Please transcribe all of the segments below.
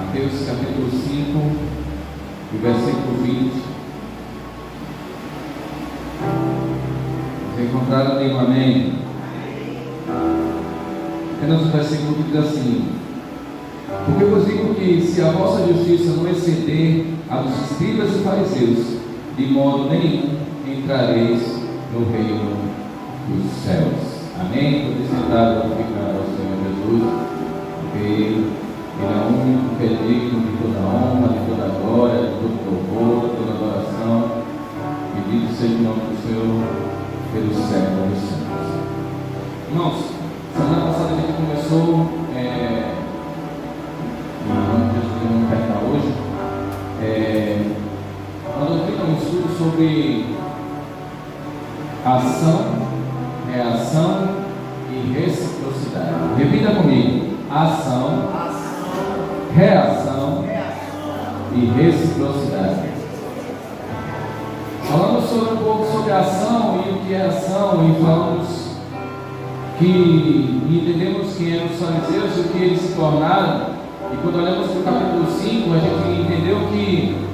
Mateus capítulo 5, e versículo 20. Vocês encontraram ali um amém? Apenas o versículo que diz assim: porque eu vos digo que se a vossa justiça não exceder a dos escribas e fariseus, de modo nenhum entrareis no reino dos céus. Amém? Estou sentado a glorificar ao Senhor Jesus, porque Ele é o único que é digno de toda honra, de toda glória, de todo louvor, de toda adoração. Bendito seja o nome do Senhor pelos séculos dos séculos. Irmãos, semana passada a gente começou um estudo sobre ação, reação e reciprocidade. Repita comigo: ação, reação e reciprocidade. Falamos um pouco sobre ação e o que é ação, e falamos que entendemos quem eram os fariseus e o que eles se tornaram. E quando olhamos para o capítulo 5, a gente entendeu que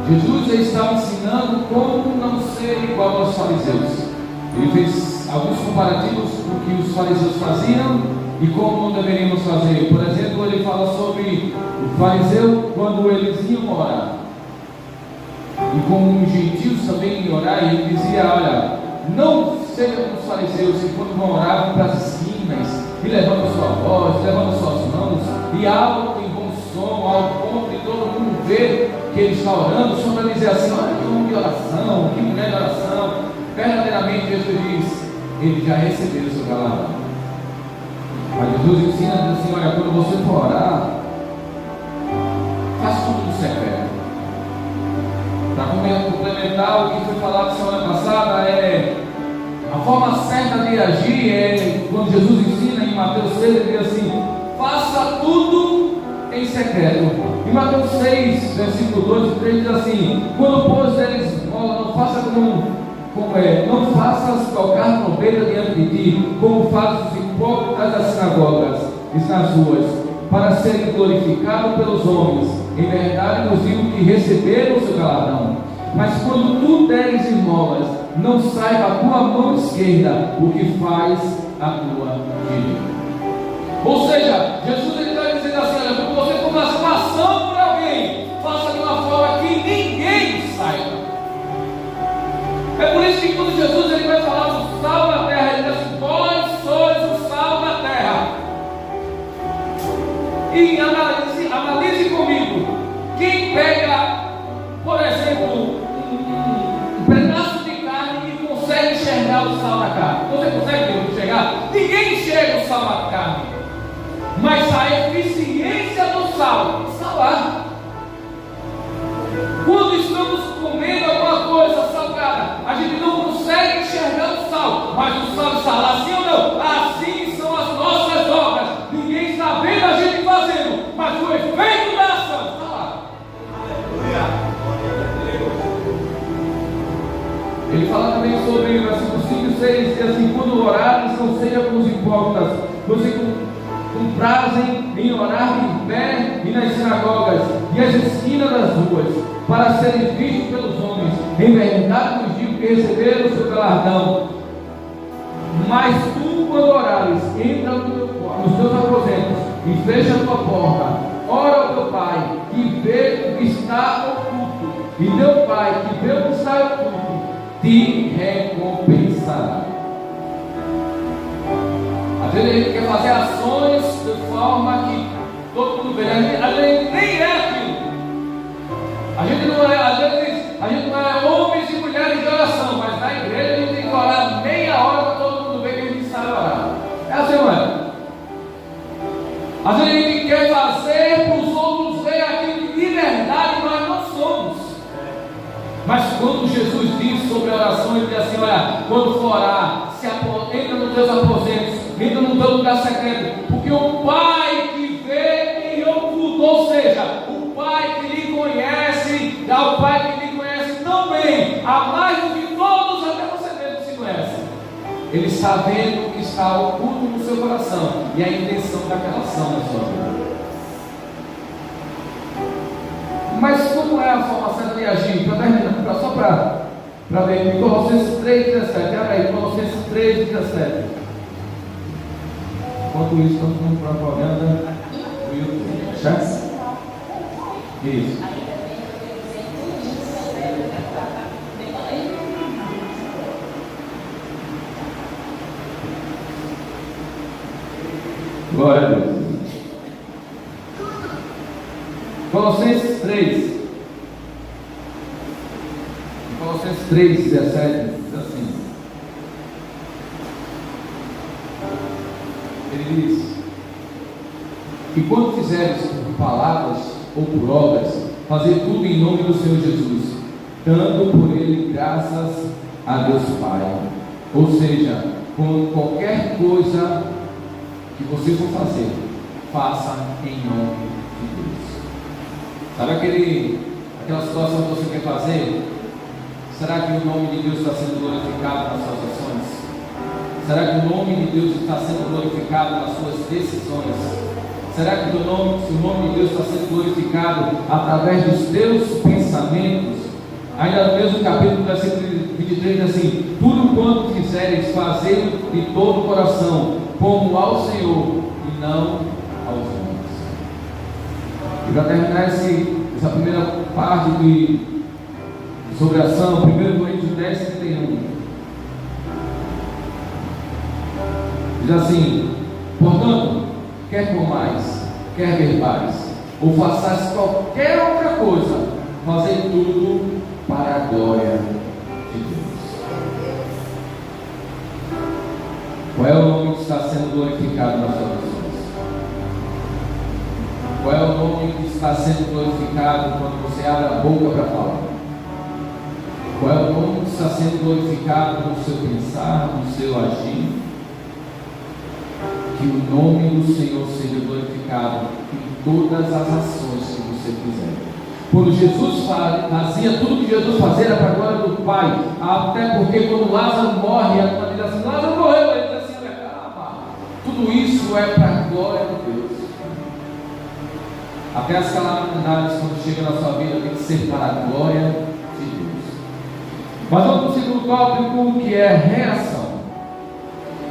Jesus estava ensinando como não ser igual aos fariseus. Ele fez alguns comparativos com o que os fariseus faziam e como não deveríamos fazer. Por exemplo, ele fala sobre o fariseu quando eles iam orar, e como os gentios também iam orar. E ele dizia: olha, não sejam como os fariseus que quando vão orar vão para as esquinas e levando sua voz, levando suas mãos e alto em bom som, ao ponto de todo mundo ver que ele está orando, só para dizer assim: olha que homem de oração, que mulher de oração. Verdadeiramente Jesus diz: ele já recebeu o seu galardão. Mas Jesus ensina, diz assim: olha, quando você for orar, faça tudo no secreto. Para complementar o que foi falado semana passada, a forma certa de agir quando Jesus ensina em Mateus 6, ele diz assim: faça tudo em secreto. Em Mateus 6, versículo 2 e 3 diz assim: quando pois deles esmola, não faças tocar trombeta diante de ti, como fazem os hipócritas das sinagogas e nas ruas, para serem glorificados pelos homens. Em verdade vos digo que receberam o seu galardão. Mas quando tu deres esmolas, não saiba a tua mão esquerda o que faz a tua direita. Ou seja, Jesus está dizendo assim: olha, quando você for fazer uma ação por alguém, faça de uma forma que ninguém saiba. É por isso que quando Jesus ele vai falar do sal da terra, ele diz assim: vós sois o sal da terra. E analise comigo: quem pega, por exemplo, um pedaço de carne e consegue enxergar o sal da carne? Você consegue enxergar? Ninguém enxerga o sal da carne, mas a eficiência do sal está lá. Quando estamos comendo alguma coisa salgada, a gente não consegue enxergar o sal, mas o sal está lá, sim ou não? Assim são as nossas obras. Ninguém está vendo a gente fazendo, mas o efeito da ação está lá. Ele fala também sobre o versículo 5 e 6, diz assim: quando orares, não seja como os hipócritas, vocês comprazem em orar em pé e nas sinagogas e as esquinas das ruas, para serem vistos pelos homens. Em verdade vos digo que receberam o seu galardão. Mas tu, quando orares, entra nos teus aposentos e fecha a tua porta, ora ao teu Pai que vê o que está oculto, e teu Pai que vê o que está oculto te recompensará. Às vezes a gente quer fazer ações de forma que todo mundo vê. A gente nem é aquilo. A gente não é, às vezes, a gente não é homens e mulheres de oração, mas na igreja a gente tem que orar meia hora para todo mundo ver que a gente sabe orar. É assim, não é? Às vezes a gente quer fazer para os outros verem aquilo que de verdade nós não somos. Mas quando Jesus diz sobre a oração, ele diz assim: olha, quando for orar, entra nos teus aposentos, entra no teu lugar secreto, porque o Pai que vê em oculto, ou seja, o Pai que lhe conhece, é o Pai que lhe conhece tão bem, a mais do que todos, até você mesmo se conhece. Ele está vendo o que está oculto no seu coração e a intenção daquela ação na sua vida. Mas como é a forma certa de agir? Para terminar, só para ver, em Colossenses 3,17, abre aí, Colossenses 3,17. Enquanto isso, estamos com propaganda no YouTube, certo? Isso. Glória a Deus. Colossenses 3. Colossenses 3,17 diz assim. Ele diz: e quando fizeres por palavras ou por obras, fazer tudo em nome do Senhor Jesus, dando por ele graças a Deus Pai. Ou seja, com qualquer coisa que você for fazer, faça em nome de Deus. Sabe aquela situação que você quer fazer? Será que o nome de Deus está sendo glorificado nas suas ações? Será que o nome de Deus está sendo glorificado nas suas decisões? Será que o nome de Deus está sendo glorificado através dos teus pensamentos? Ainda no mesmo capítulo, versículo 23, diz assim: tudo quanto fizeres, fazei de todo o coração, como ao Senhor e não aos homens. E para terminar essa primeira parte sobre a ação, 1 Coríntios 10, 31, diz assim: portanto, quer comais, quer bebais, ou façais qualquer outra coisa, fazei tudo para a glória de Deus. Qual é o nome que está sendo glorificado nas suas ações? Qual é o nome que está sendo glorificado quando você abre a boca para falar? Qual é o nome que está sendo glorificado no seu pensar, no seu agir? Que o nome do Senhor seja glorificado em todas as ações que você fizer. Quando Jesus fazia tudo que Jesus fazia era para a glória do Pai. Até porque quando Lázaro morre, a turma diz assim: Lázaro morreu. Ele diz assim: calma, tudo isso é para a glória de Deus. Até as calamidades, quando chegam na sua vida, tem que ser para a glória de Deus. Mas vamos para o segundo tópico, que é reação.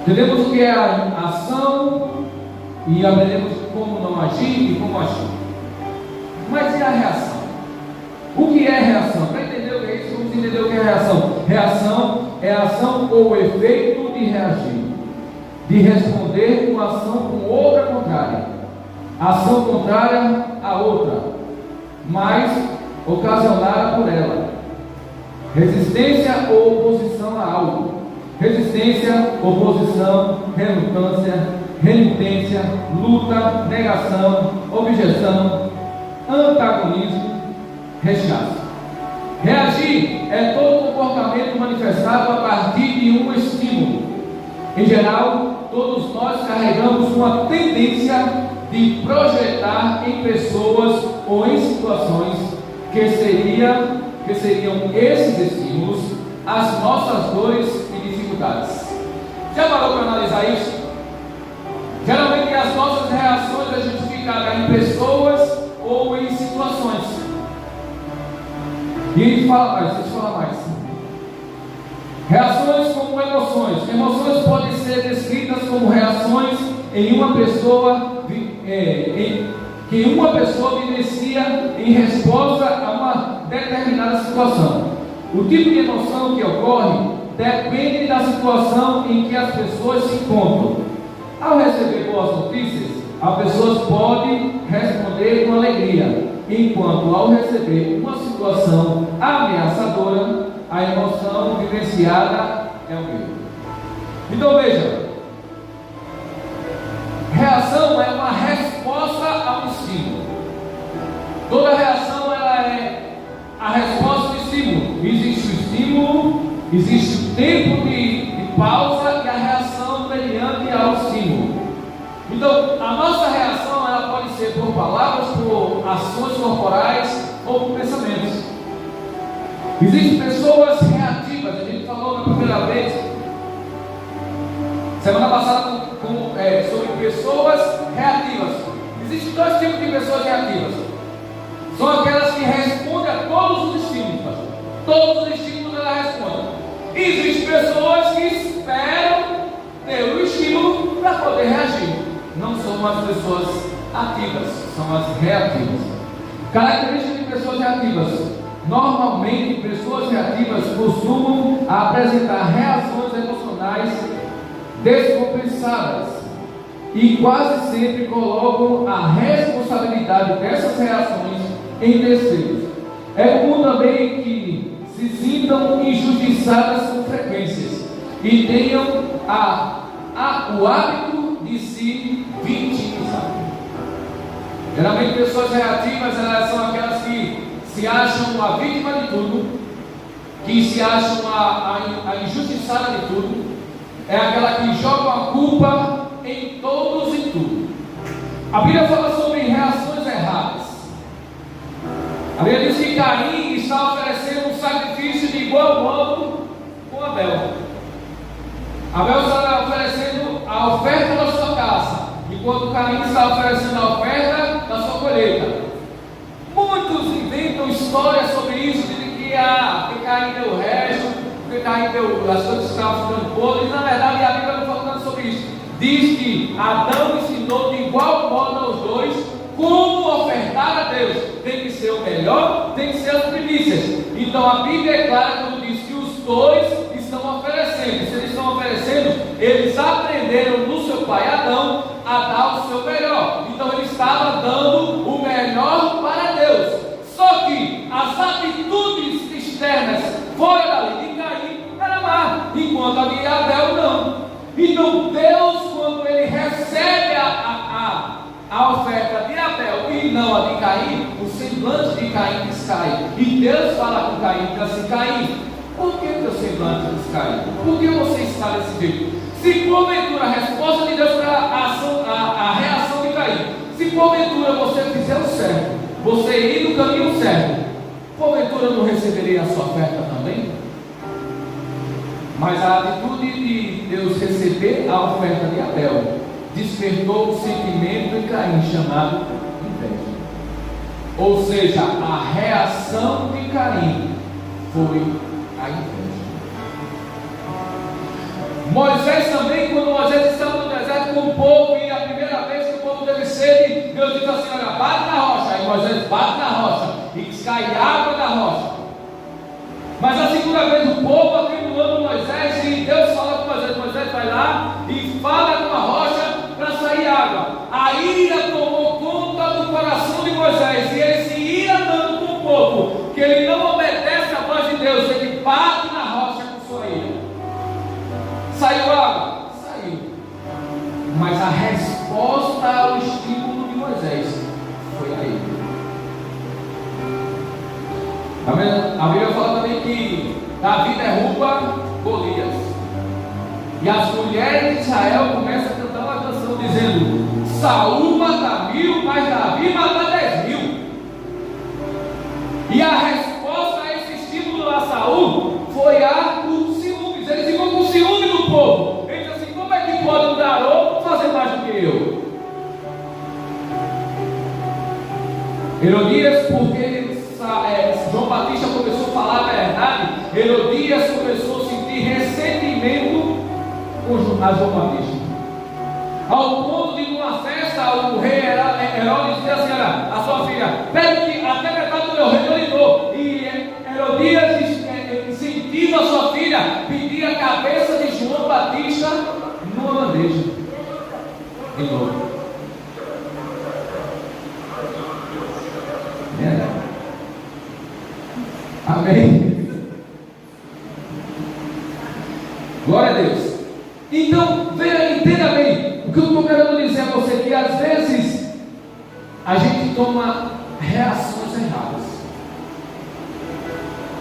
Entendemos o que é a ação e aprendemos como não agir e como agir. Mas e a reação? O que é reação? Para entender o que é isso, vamos entender o que é reação. Reação é a ação ou o efeito de reagir, de responder com ação com outra contrária, ação contrária a outra, mas ocasionada por ela. Resistência ou oposição a algo. Resistência, oposição, relutância, renitência, luta, negação, objeção, antagonismo, rechaço. Reagir é todo comportamento manifestado a partir de um estímulo. Em geral, todos nós carregamos uma tendência de projetar em pessoas ou em situações que seriam esses estímulos as nossas dores e dificuldades. Já parou para analisar isso? Geralmente as nossas reações são justificadas em pessoas ou em situações. E a gente fala mais, deixa eu falar mais. Reações como emoções. Emoções podem ser descritas como reações em uma pessoa, que uma pessoa vivencia em resposta a uma determinada situação. O tipo de emoção que ocorre depende da situação em que as pessoas se encontram. Ao receber boas notícias, as pessoas podem responder com alegria, enquanto ao receber uma situação ameaçadora, a emoção vivenciada é o medo. Então veja, reação é uma resposta ao estímulo. Toda reação ela é a resposta do estímulo. Existe o estímulo, existe o tempo de pausa e a reação mediante ao estímulo. Então, a nossa reação ela pode ser por palavras, por ações corporais ou por pensamentos. Existem pessoas reativas. A gente falou na primeira vez, semana passada, sobre pessoas reativas. Existem dois tipos de pessoas reativas. São aquelas que todos os estímulos ela responde. Existem pessoas que esperam ter o estímulo para poder reagir. Não são as pessoas ativas, são as reativas. Características de pessoas reativas. Normalmente, pessoas reativas costumam apresentar reações emocionais descompensadas e quase sempre colocam a responsabilidade dessas reações em terceiros. É comum também que se sintam injustiçadas com frequências e tenham o hábito de se vitimizar. Geralmente, pessoas reativas, elas são aquelas que se acham a vítima de tudo, que se acham a injustiçada de tudo, é aquela que joga a culpa em todos e tudo. A Bíblia fala sobre reações erradas. A Bíblia diz que Caim está oferecendo um sacrifício de igual modo com Abel. Abel está oferecendo a oferta da sua caça, enquanto Caim está oferecendo a oferta da sua colheita. Muitos inventam histórias sobre isso, dizem que Caim deu o resto, porque Caim deu as coisas que estavam ficando podres. Na verdade, a Bíblia não fala nada sobre isso. Diz que Adão ensinou de igual modo aos dois como ofertar a Deus. Tem que ser o melhor, tem que ser as primícias. Então a Bíblia é clara quando diz que os dois estão oferecendo. Se eles estão oferecendo, eles aprenderam no seu pai Adão a dar o seu melhor. Então ele estava dando o melhor para Deus. Só que as atitudes externas fora dali de Caim era má, enquanto a de Abel não. Então Deus, quando ele recebe a oferta de Abel e não a de Caim, o semblante de Caim descai. E Deus fala com Caim, diz assim: Caim, por que teu semblante descai? Por que você está desse jeito? Se porventura a resposta de Deus para a reação de Caim, se porventura você fizer o certo, você ir no caminho certo, porventura não receberia a sua oferta também? Mas a atitude de Deus receber a oferta de Abel despertou um sentimento em Caim chamado inveja. Ou seja, a reação de Caim foi a inveja. Moisés também, quando Moisés estava no deserto com o povo, e a primeira vez que o povo teve sede, Deus disse assim: olha, bate na rocha. Aí Moisés bate na rocha e cai água da rocha. Mas a segunda vez o povo atribulando Moisés, e Deus fala com Moisés: Moisés vai lá e fala com a rocha para sair água. A ira tomou conta do coração de Moisés, e ele se ira tanto com o povo, que ele não obedece à voz de Deus, ele bate na rocha com sua ira. Saiu água? Saiu. Mas a resposta ao estímulo de Moisés foi a ira. A Bíblia fala também que Davi derruba Golias. E as mulheres de Israel começam a cantar uma canção dizendo: Saul mata 1000, mas Davi mata 10.000. E a resposta a esse estímulo a Saul foi a do ciúmes. Ele ficou com ciúme do povo. Ele disse assim: como é que pode um garoto fazer mais do que eu? Herodias, porque João Batista começou a falar a verdade, Herodias começou a sentir ressentimento com a João Batista, ao ponto de numa festa o rei Herodes disse assim: olha, a sua filha pede que até metade do meu reino lhe dou. E Herodias, sentindo a sua filha, pedir a cabeça de João Batista numa bandeja de novo. Amém? Glória a Deus. Então, entenda bem. O que eu estou querendo dizer a você é que às vezes a gente toma reações erradas.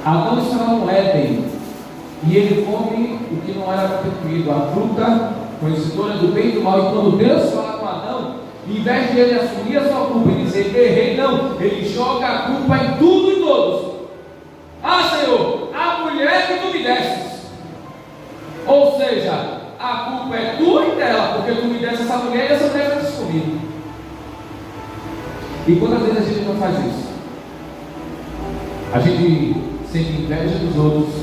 Adão estava no Éden e ele come o que não era permitido, a fruta conhecedora do bem e do mal. E quando Deus fala com Adão, em vez de ele assumir a sua culpa e dizer errei, não, ele joga a culpa em tudo e todos. Ah, Senhor, a mulher que tu me desses. Ou seja, a culpa é tua e dela, porque tu me desse essa mulher e essa mulher vai te comigo. E quantas vezes a gente não faz isso? A gente sente inveja dos outros,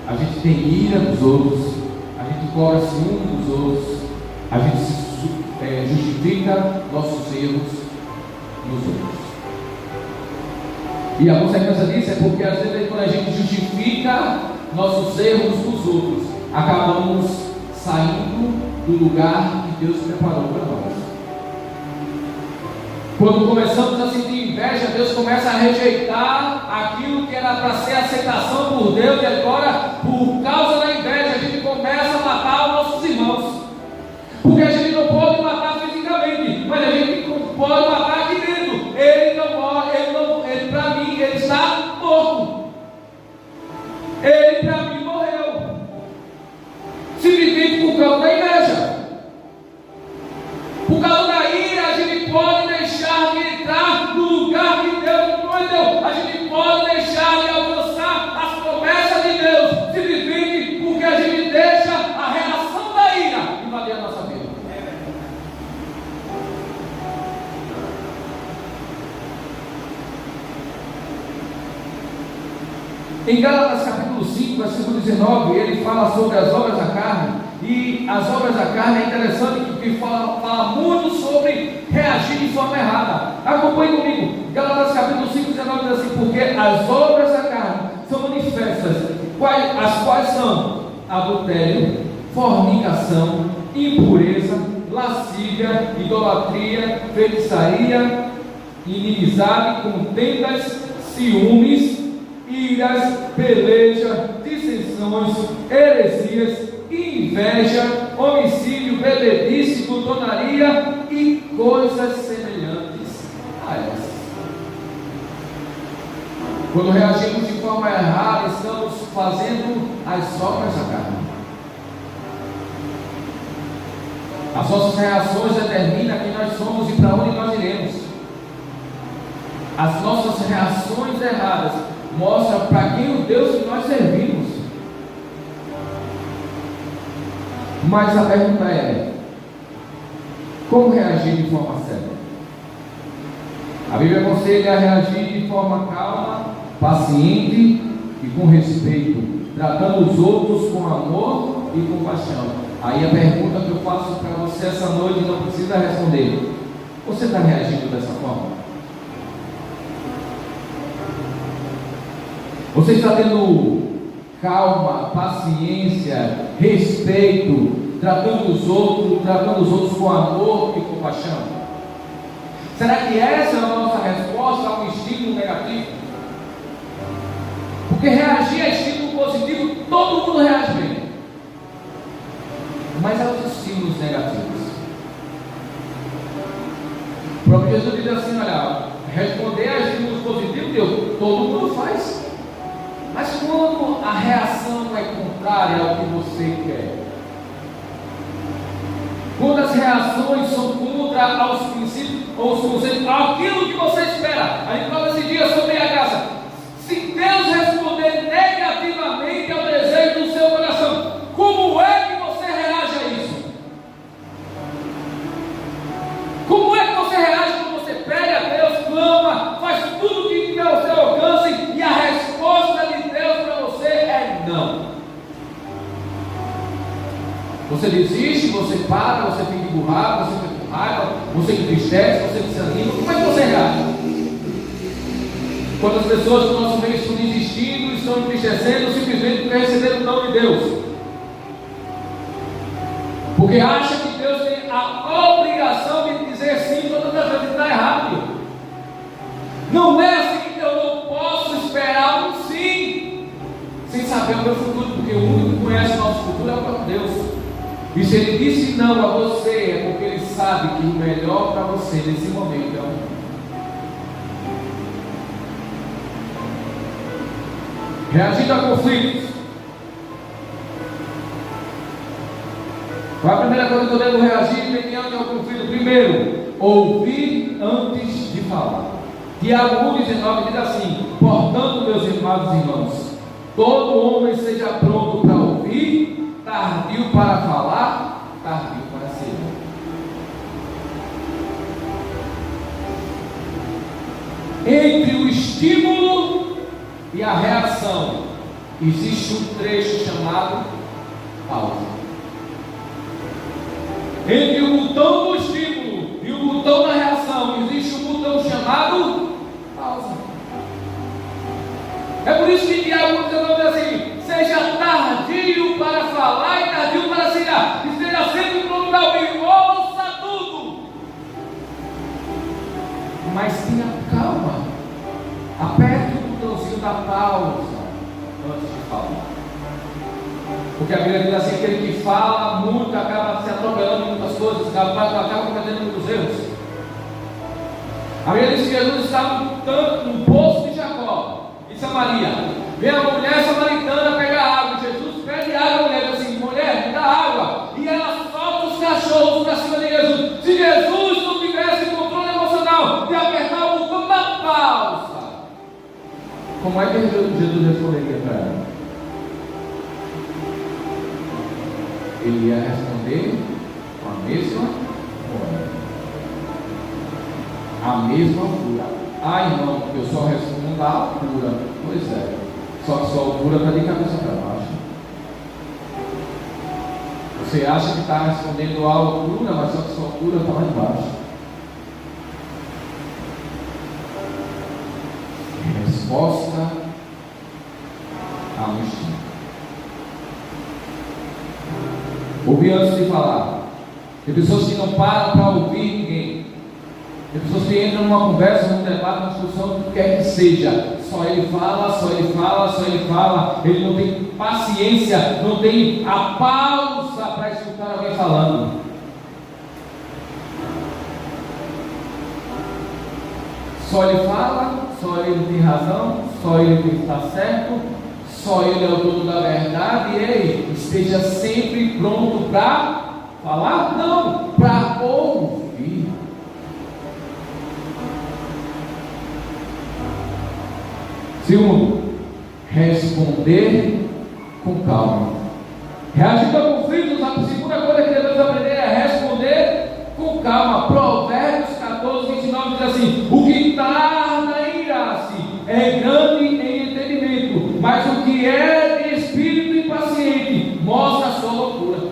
a gente tem ira dos outros, a gente cobra ciúme dos outros, a gente justifica nossos erros nos outros. E a consequência disso é porque às vezes quando a gente justifica nossos erros nos outros, acabamos saindo do lugar que Deus preparou para nós. Quando começamos a sentir inveja, Deus começa a rejeitar aquilo que era para ser aceitação por Deus, e agora, por causa da inveja, a gente começa a matar os nossos irmãos. Porque a gente não pode matar fisicamente, mas a gente pode matar aqui dentro. Ele não morre, ele para mim, ele está morto. Ele para mim morreu. Simplesmente por causa da inveja. Por causa da ira, a gente pode deixar de entrar no lugar que Deus nos deu. A gente pode deixar de alcançar as promessas de Deus, simplesmente porque a gente deixa a reação da ira invadir a nossa vida. Em Gálatas capítulo 5, versículo 19, ele fala sobre as obras da carne. E as obras da carne é interessante porque fala muito sobre reagir de forma errada. Acompanhe comigo. Gálatas capítulo 5, 19 diz assim: porque as obras da carne são manifestas, as quais são adultério, fornicação, impureza, lascívia, idolatria, feitiçaria, inimizade, contendas, ciúmes, iras, peleja, dissensões, heresias, inveja, homicídio, bebedice, glutonaria e coisas semelhantes a essas. Quando reagimos de forma errada, estamos fazendo as obras da carne. As nossas reações determinam quem nós somos e para onde nós iremos. As nossas reações erradas mostram para quem o Deus que nós servimos. Mas a pergunta é: como reagir de forma séria? A Bíblia aconselha a reagir de forma calma, paciente e com respeito, tratando os outros com amor e compaixão. Aí a pergunta que eu faço para você essa noite, não precisa responder: você está reagindo dessa forma? Você está tendo calma, paciência, respeito, tratando os outros com amor e compaixão? Será que essa é a nossa resposta a um estímulo negativo? Porque reagir a estímulo positivo, todo mundo reage bem. Mas aos estímulos negativos, o próprio Jesus diz assim: olha, responder a estímulos positivos, todo mundo faz. Mas quando a reação é contrária ao que você quer, quando as reações são contra aos princípios, ou aquilo que você espera, a gente fala esse dia sobre a casa. Se Deus responder negativamente ao desejo do seu coração, como é que você reage a isso? Como é que você reage quando você pede a Deus, clama, faz tudo que tiver ao seu alcance e a resposta de Deus para você é não? Você desiste, você para, você fica emburrado, você fica com raiva, você entristece, você desanima. Como é que você reage? Quando as pessoas do nosso meio estão desistindo, estão entristecendo, simplesmente porque receberam o não de Deus, porque acha que Deus tem a obrigação de dizer sim todas as vezes que está errado. Não é assim que eu não posso esperar um sim sem saber o meu futuro, porque o único que conhece o nosso futuro é o próprio Deus. E se Ele disse não a você, é porque Ele sabe que o melhor para você nesse momento é o não. Reagindo a conflitos. Qual a primeira coisa que eu devo reagir mediante ao conflito? Primeiro, ouvir antes de falar. Tiago 1,19 diz assim: portanto, meus amados irmãos, todo homem seja pronto para ouvir, tardio para falar, tardio para ser. Entre o estímulo e a reação, existe um trecho chamado pausa. Entre o botão do estímulo e o botão da reação, existe um botão chamado pausa. É por isso que Tiago diz assim: seja tardio para falar e tardio para se irar. Esteja sempre pronto para ouvir, ouça tudo. Mas tenha calma. Aperte o botãozinho da pausa antes de falar. Porque a Bíblia diz assim: aquele que fala muito acaba se atropelando em muitas coisas, acaba cometendo muitos erros. A Bíblia diz que Jesus estava no poço de Jacó, em Samaria. Vem a mulher samaritana pegar água. Jesus pede água, a mulher diz assim: mulher, me dá água. E ela solta os cachorros para cima de Jesus. Se Jesus não tivesse controle emocional de apertar o botão da pausa, como é que Jesus responderia para ela? Ele ia responder com a mesma hora, a mesma altura. Ah, irmão, eu só respondo a altura. Pois é, só que sua altura está de cabeça para baixo. Você acha que está respondendo a altura, mas só que sua altura está lá embaixo. Resposta a um instinto. Ouvir antes de falar. Tem pessoas que não param para ouvir ninguém. Tem pessoas que entram numa conversa, num debate, numa discussão, o que quer que seja. Só ele fala, só ele fala, só ele fala. Ele não tem paciência, não tem a pausa para escutar alguém falando. Só ele fala, só ele tem razão, só ele tem que estar certo, só ele é o dono da verdade. E ei, esteja sempre pronto para falar? Não, para ouvir. Segundo, responder com calma. Reagindo a conflitos, a segunda coisa que devemos aprender é responder com calma. Provérbios 14, 29 diz assim: o que tarda em irar-se é grande em entendimento, mas o que é de espírito impaciente mostra a sua loucura.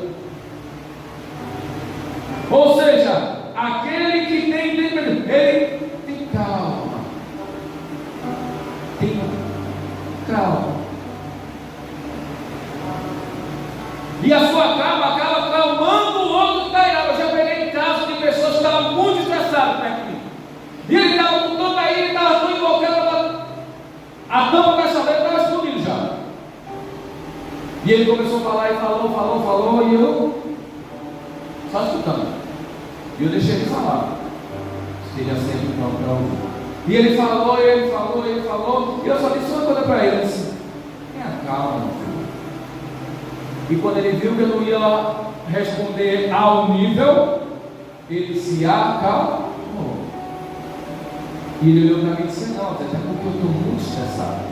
Ou seja, aquele que tem entendimento, ele tem calma. Tem calma. E a sua calma acaba calmando o outro que está irado. Eu já peguei casos de pessoas que estavam muito estressadas perto de mim. E ele estava com tanta ira, ele estava tão invocando, a tampa da chaveira estava explodindo já. E ele começou a falar e falou, e eu só escutando. E eu deixei ele falar. Esteja sempre pronto para ouvir. E ele falou, e eu só disse uma coisa para ele, assim: tenha calma, meu filho. E quando ele viu que eu não ia responder ao nível, ele se acalmou. E ele olhou para mim e disse: não, até porque eu estou muito estressado.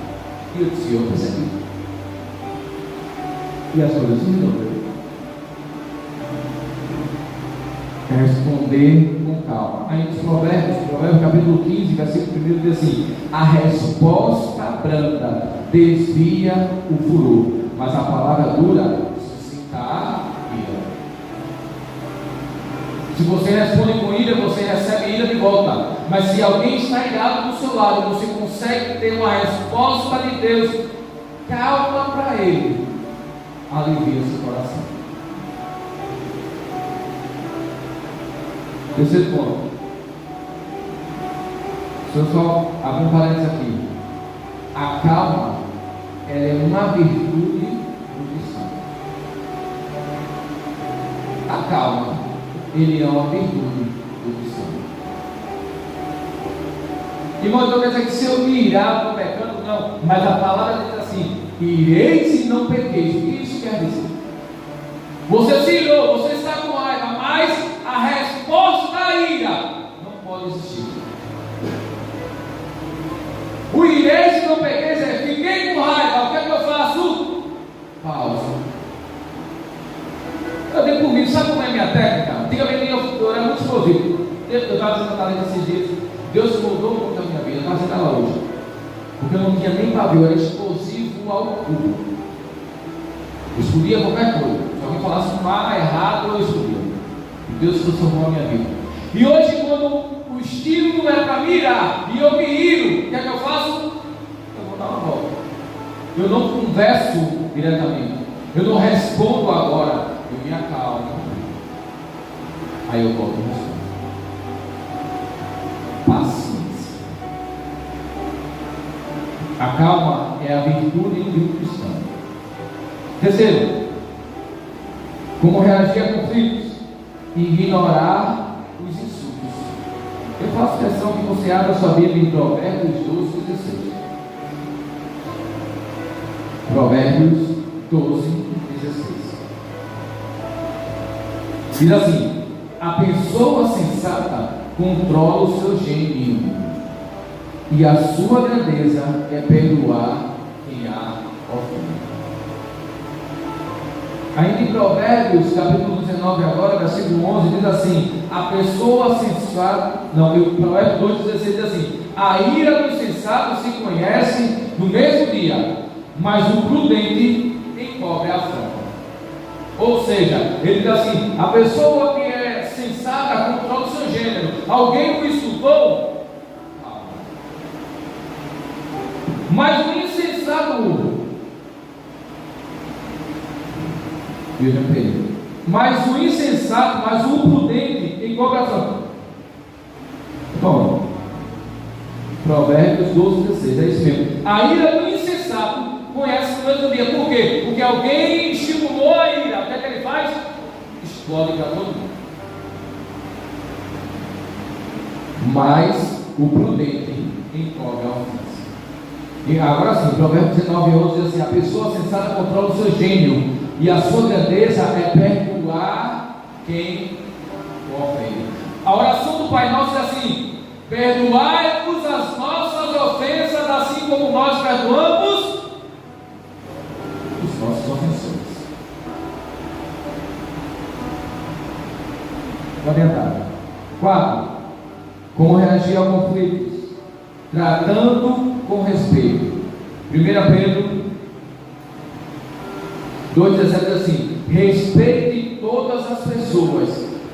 E eu disse: eu percebi. E as coisas se resolveram. Responder com calma. Aí nos Provérbios capítulo 15, versículo 1 diz assim: a resposta branda desvia o furor, mas a palavra dura suscita a ira. Se você responde com ira, você recebe ira de volta. Mas se alguém está irado do seu lado, você consegue ter uma resposta de Deus, calma para ele, alivia o seu coração. Terceiro ponto. Deixa eu só abrir um parênteses aqui. A calma, ela é uma virtude do cristão. A calma, ele é uma virtude do cristão. Irmão, então quer dizer que se eu me irar, estou pecando? Não. Mas a palavra diz assim: ireis e não pequeis. O que isso quer dizer? Você se irou, você está com raiva, mas a resposta da ira não pode existir. O ireis e não pequeis é: fiquei com raiva, o que é que eu faço? Pausa. Eu digo comigo, sabe como é a minha técnica? Antigamente eu era muito explosivo. Eu estava dizendo a Thalita esses dias: Deus mudou muito a minha vida, eu estava dizendo ela hoje. Porque porque eu não tinha nem pavio, eu era explosivo ao cubo. Eu explodia qualquer coisa. Se alguém falasse um mar errado, eu explodia. E Deus transformou a minha vida. E hoje, quando o estímulo é para mirar e eu me iro, o que é que eu faço? Eu vou dar uma volta. Eu não converso diretamente. Eu não respondo agora. Eu me acalmo. Aí eu volto e respondo. Paciência. A calma é a virtude de um cristão. Terceiro, como reagir a conflitos? Ignorar os insultos. Eu faço questão que você abra sua Bíblia em Provérbios 12:16. Provérbios 12:16. Diz assim: a pessoa sensata controla o seu gênio, e a sua grandeza é perdoar quem a ofende. Ainda em Provérbios, capítulo 19, agora, versículo 11, diz assim: a pessoa sensata, Provérbios 2,16 diz assim: a ira dos sensatos se conhece no mesmo dia, mas o prudente encobre a afronta. Ou seja, ele diz assim: a pessoa que é sensata controla o seu gênero. Alguém o insultou, mas o insensato, veja bem, mas o insensato, mas o prudente encobre a afronta. Bom, Provérbios 12:16, é isso mesmo. A ira do insensato conhece no mesmo dia. Por quê? Porque alguém estimulou a ira. O que é que ele faz? Explode para todo mundo. Mas o prudente encobre a ofensa. E agora sim, Provérbios 19:11 diz assim: a pessoa sensata controla o seu gênio, e a sua grandeza é perdoar quem o ofende. A oração do Pai Nosso é assim: perdoai-nos as nossas ofensas, assim como nós perdoamos os nossos ofensores. Lamentável. 4. Como reagir a conflitos? Tratando com respeito. 1 Pedro 2,17 diz assim: respeite todas as pessoas,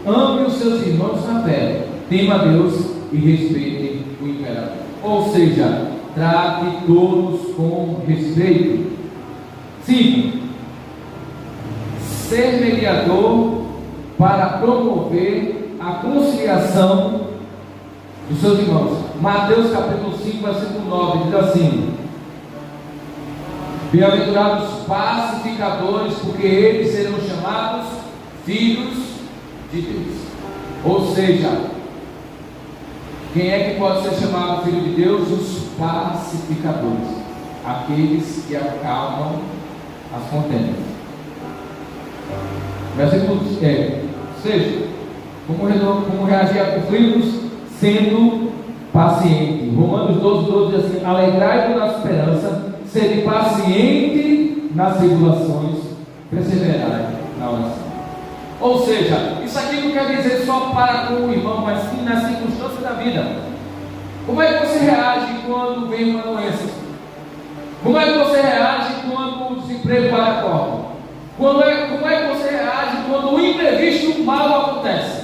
ame os seus irmãos na fé, tema a Deus e respeite o imperador. Ou seja, trate todos com respeito. 5. Ser mediador para promover a conciliação dos seus irmãos. Mateus capítulo 5, versículo 9 diz assim: bem-aventurados pacificadores, porque eles serão chamados filhos de Deus. Ou seja, quem é que pode ser chamado filho de Deus? Os pacificadores, aqueles que acalmam as contendas. Versículo 6. Como reagir a conflitos? Sendo paciente. Romanos 12:12 diz assim: alegrai-vos na esperança, sede paciente nas tribulações, perseverai na oração. Ou seja, isso aqui não quer dizer só para com o irmão, mas sim nas circunstâncias da vida. Como é que você reage quando vem uma doença? Como é que você reage quando o desemprego vai à porta? Como é que você reage quando o imprevisto mal acontece?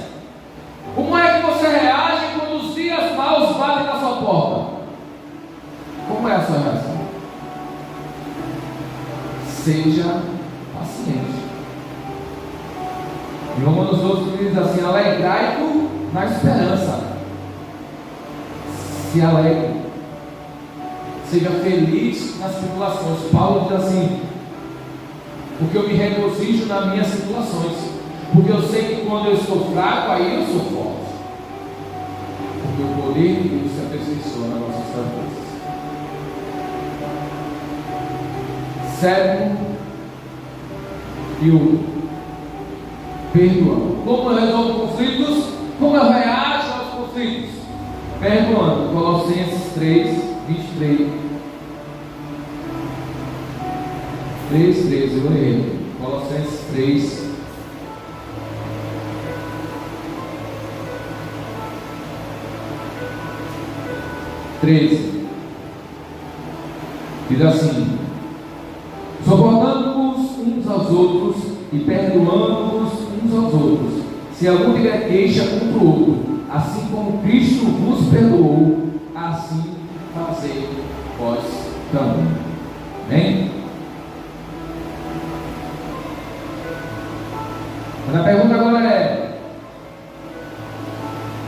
Como é que você reage quando os dias maus batem na sua porta? Como é a sua reação? Seja paciente. Em Romanos 12 diz assim: alegrai-vos na esperança. Se alegre. Seja feliz nas tribulações. Paulo diz assim: porque eu me regozijo nas minhas situações. Porque eu sei que quando eu estou fraco, aí eu sou forte. Porque o poder de Deus se aperfeiçoa nas nossas fraquezas. 7. E 8. Perdoando. Como eu resolvo conflitos? Como eu reajo aos conflitos? Perdoando. Colossenses 3:23. 3:13. Eu vou ler. Colossenses 3. Diz assim: suportando-vos uns aos outros e perdoando-vos uns aos outros, se algum tiver queixa contra o outro, assim como Cristo vos perdoou, assim fazei vós também. Amém? Mas a pergunta agora é: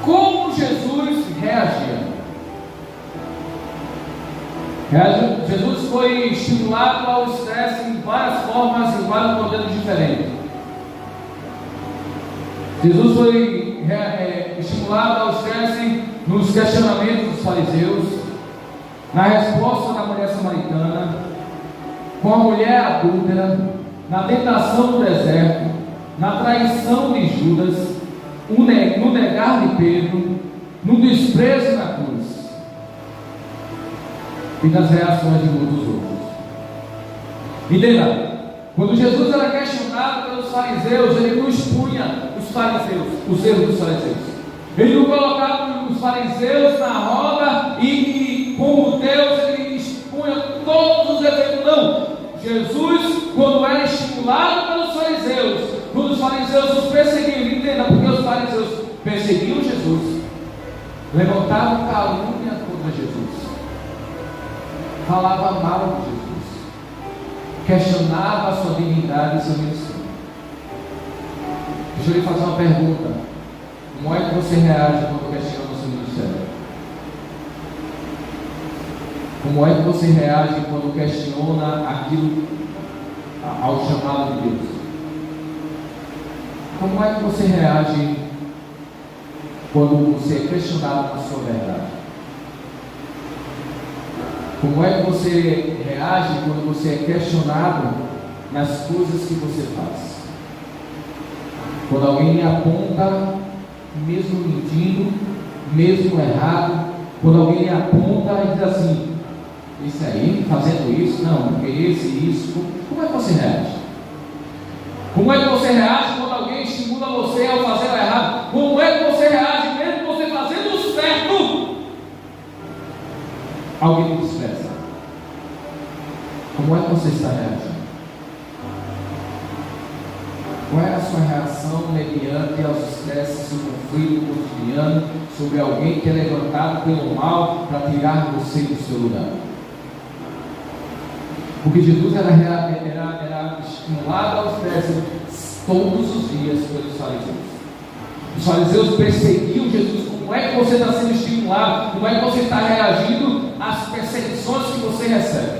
como Jesus reagia? Jesus foi estimulado ao estresse em várias formas, em vários modelos diferentes. Jesus foi estimulado ao estresse nos questionamentos dos fariseus, na resposta da mulher samaritana, com a mulher adúltera, na tentação do deserto, na traição de Judas, no negar de Pedro, no desprezo na cruz e nas reações de muitos outros. Entenda, quando Jesus era questionado pelos fariseus, ele não expunha os fariseus, os erros dos fariseus. Ele não colocava os fariseus na roda e como Deus, ele expunha todos os efeitos. Não. Jesus, quando era estimulado pelos fariseus, quando os fariseus os perseguiam, entenda, porque os fariseus perseguiam Jesus, levantavam calúnia contra Jesus, falava mal de Jesus, questionava a sua dignidade e seu ministério. Deixa eu lhe fazer uma pergunta: como é que você reage quando questiona o seu ministério? Como é que você reage quando questiona aquilo ao chamado de Deus? Como é que você reage quando você é questionado na sua verdade? Como é que você reage quando você é questionado nas coisas que você faz? Quando alguém lhe aponta, mesmo mentindo, mesmo errado, quando alguém lhe aponta e diz assim: isso aí, fazendo isso, não, porque isso, como é que você reage? Como é que você reage quando alguém estimula você ao fazer o errado? Como é que você reage mesmo você fazendo o certo? Alguém te despreza. Como é que você está reagindo? Qual é a sua reação mediante aos estresses do conflito cotidiano sobre alguém que é levantado pelo mal para tirar você do seu lugar? Porque Jesus era estimulado ao estresse todos os dias pelos fariseus. Os fariseus perseguiam Jesus. Como é que você está sendo estimulado? Como é que você está reagindo às perseguições que você recebe?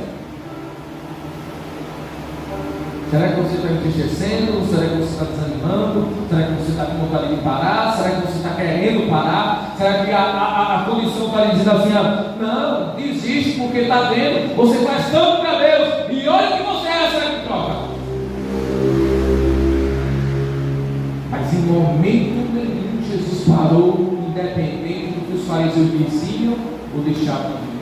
Será que você está entristecendo? Será que você está desanimando? Será que você está com vontade de parar? Será que você está querendo parar? Será que a condição está lhe dizendo assim: não, desiste porque está vendo, você faz tanto para Deus e olha o que você recebe em troca. Mas em momento nenhum Jesus parou, independente do que os fariseus diziam ou deixavam de dizer.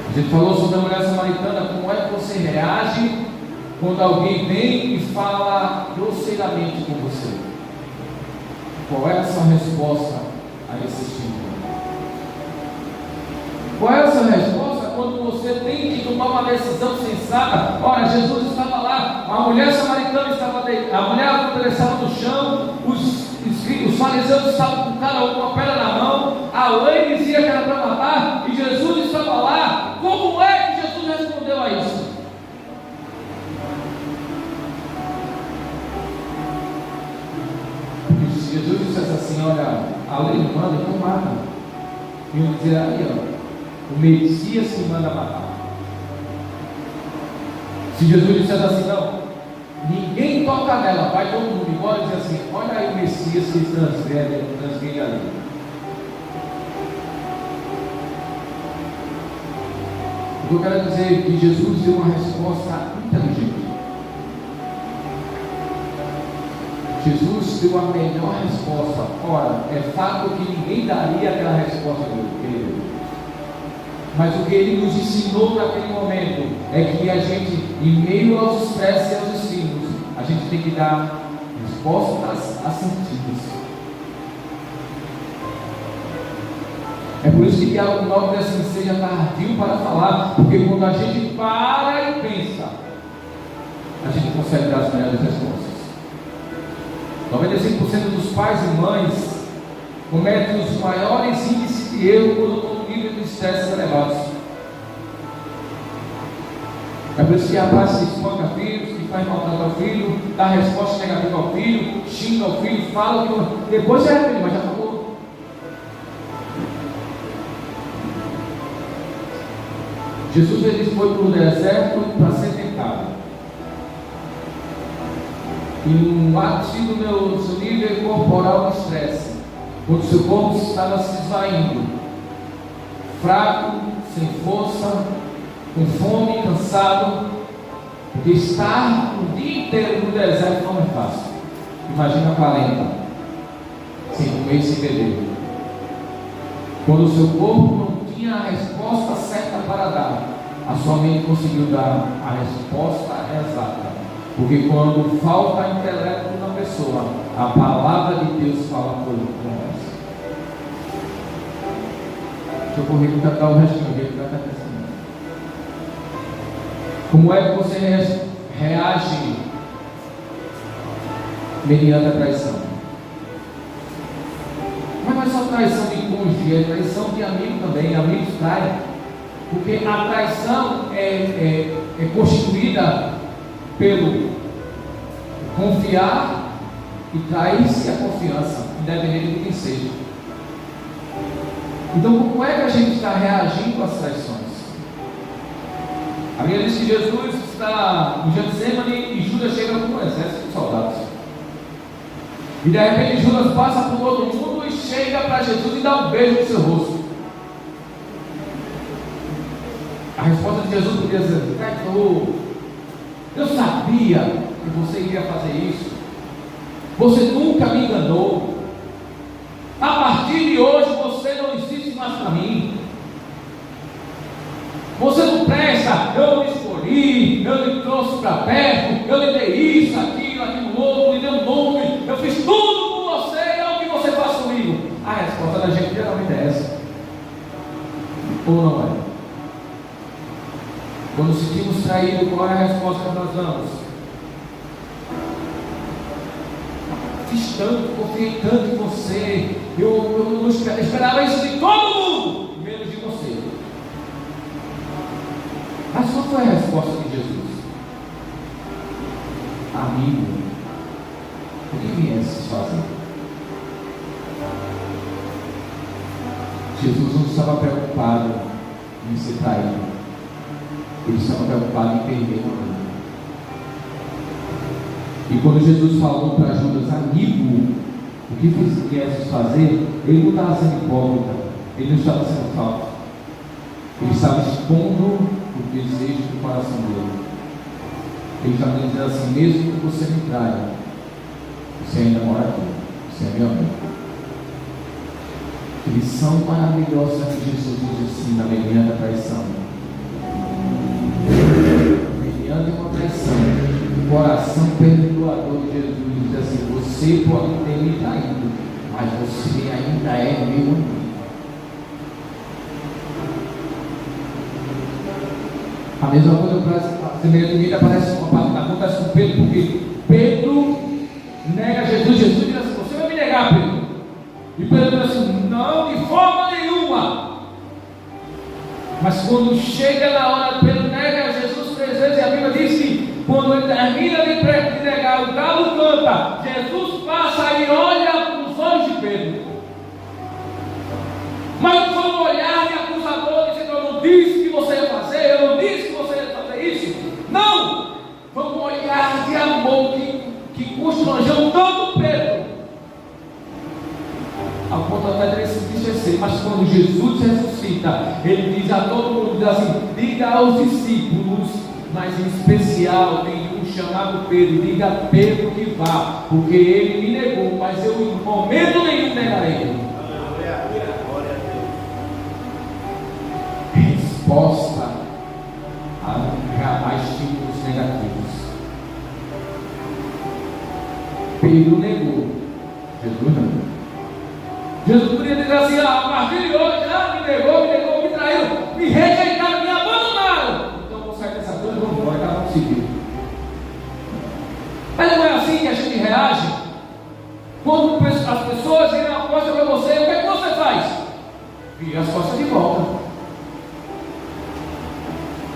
A gente falou sobre a mulher samaritana. Como é que você reage quando alguém vem e fala grosseiramente com você? Qual é a sua resposta a esse estímulo? Qual é a sua resposta quando você tem que tomar uma decisão sensata? Olha, Jesus estava lá, a mulher samaritana estava deitada, a mulher adúltera estava no chão, os fariseus estavam com uma pedra na mão, a lei dizia que era para matar, e Jesus estava lá. Como é que Jesus respondeu a isso? Se Jesus dissesse assim: olha, a lei não manda, então mata. E eu dizer aí, ó, o Messias se manda matar. Se Jesus dissesse assim: não, ninguém toca nela, vai todo mundo embora, e dizer assim: olha aí o Messias que transgrede a lei. Eu quero dizer que Jesus deu uma resposta inteligente. Jesus deu a melhor resposta. Ora, é fato que ninguém daria aquela resposta dele. Mas o que ele nos ensinou naquele momento é que a gente, em meio aos estresses e aos estímulos, a gente tem que dar respostas assertivas. É por isso que Tiago 9 diz assim: seja tardio para falar, porque quando a gente para e pensa, a gente consegue dar as melhores respostas. 95% dos pais e mães cometem os maiores índices de erro quando estão no nível de estresse elevados. É por isso que a paz que espanca filhos, que faz maltrato ao filho, dá resposta negativa ao filho, xinga ao filho, fala que depois se arrepende, mas já falou. Jesus ele foi para o deserto para ser tentado. E um batido no seu nível corporal de estresse, quando seu corpo estava se esvaindo, fraco, sem força, com fome, cansado, porque estar o dia inteiro no deserto não é fácil. Imagina 40, sem comer e sem beber. Quando o seu corpo não tinha a resposta certa para dar, a sua mente conseguiu dar a resposta exata. Porque quando falta intelecto na pessoa, a palavra de Deus fala por nós. Deixa eu correr e cantar o restinho dele para estar pensando. Como é que você reage mediante a traição? Mas não é só traição de cônjuge, é traição de amigo também. Amigos traem. Porque a traição é constituída pelo confiar e trair-se a confiança, independente de quem seja. Então, como é que a gente está reagindo às traições? A Bíblia diz que Jesus está no Getsemane e Judas chega com um exército de soldados. E de repente Judas passa por todo mundo e chega para Jesus e dá um beijo no seu rosto. A resposta de Jesus podia ser: traidor, eu sabia que você iria fazer isso. Você nunca me enganou. A partir de hoje você não existe mais para mim. Você não presta. Eu lhe escolhi, eu lhe trouxe para perto, eu lhe dei isso, aquilo outro, lhe dei um nome, eu fiz tudo por você, e é o que você faz comigo. A resposta da gente geralmente é essa. Ou não é? Quando nos sentimos traídos, qual é a resposta que nós damos? Fiz tanto, confiei tanto em você, eu não esperava isso de todo mundo, menos de você. Mas qual foi a resposta de Jesus? Amigo, o que viesses fazer? Jesus não estava preocupado em ser traído. Ele estava preocupado em perder o mundo. E quando Jesus falou para Judas: amigo, o que viesses fazer? Ele não estava sendo hipócrita, ele não estava sendo falso. Ele estava expondo o desejo do coração dele. Ele estava dizendo assim: mesmo que você me traia, você ainda mora aqui, você é meu amigo. Que lição maravilhosa que Jesus nos ensina mediante a traição. Mediante uma traição, o coração perdoador de Jesus diz assim: você pode ter me traído, mas você ainda é meu amigo. A mesma coisa semelhante aparece acontece com Pedro, porque Pedro nega Jesus. Jesus diz assim: você vai me negar, Pedro? E Pedro diz assim: não, de forma nenhuma. Mas quando chega na hora, Pedro nega Jesus 3 vezes, e a Bíblia diz que quando ele termina de negar, o galo canta, Jesus passa e olha para os olhos de Pedro. Mas não foi um olhar de acusador dizendo: eu não disse que você ia fazer, eu não disse que você ia fazer isso. Não! Foi um olhar de amor que constrangeu tanto Pedro, ao ponto até dele se entristecer. Mas quando Jesus ressuscita, ele diz a todo mundo, diz assim: diga aos discípulos, mas em especial tem um chamado Pedro, diga a Pedro que vá, porque ele me negou, mas eu em momento nenhum negarei. Resposta a estímulos negativos. Pedro negou, Jesus não. Jesus podia dizer assim: a partir de hoje, negou, me traiu, me rejeitaram, me abandonaram. Então eu vou sair dessa coisa e vou embora, cada um seguir. Mas não é assim que a gente reage? Quando as pessoas viram a costa para você, o que é que você faz? Vira as costas de volta.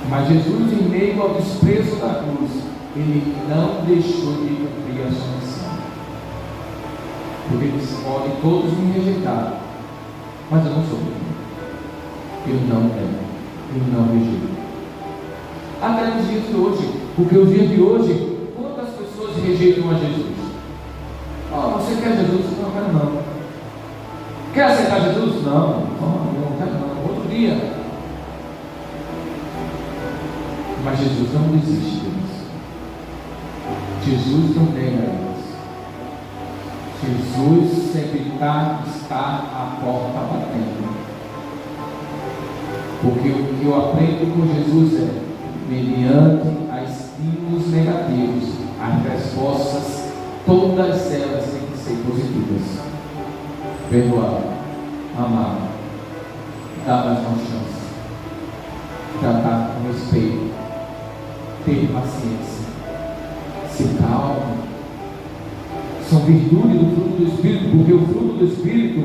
Mas Jesus, em meio ao desprezo da cruz, Ele não deixou de cumprir a sua missão. Porque Ele disse: podem todos me rejeitar, mas eu não sou. Eu não nego, eu não rejeito. Até nos dias de hoje, porque os dias de hoje, quantas pessoas rejeitam a Jesus? Você quer Jesus? Não, quero não. Quer aceitar Jesus? Não, quero não. Outro dia. Mas Jesus não desiste deles. Jesus não nega eles. Jesus sempre está à porta batendo. Porque o que eu aprendo com Jesus é, mediante a estímulos negativos, as respostas, todas elas têm que ser positivas. Perdoar, amar, dar mais uma chance, tratar com respeito, ter paciência, ser calmo. São virtudes do fruto do Espírito, porque o fruto do Espírito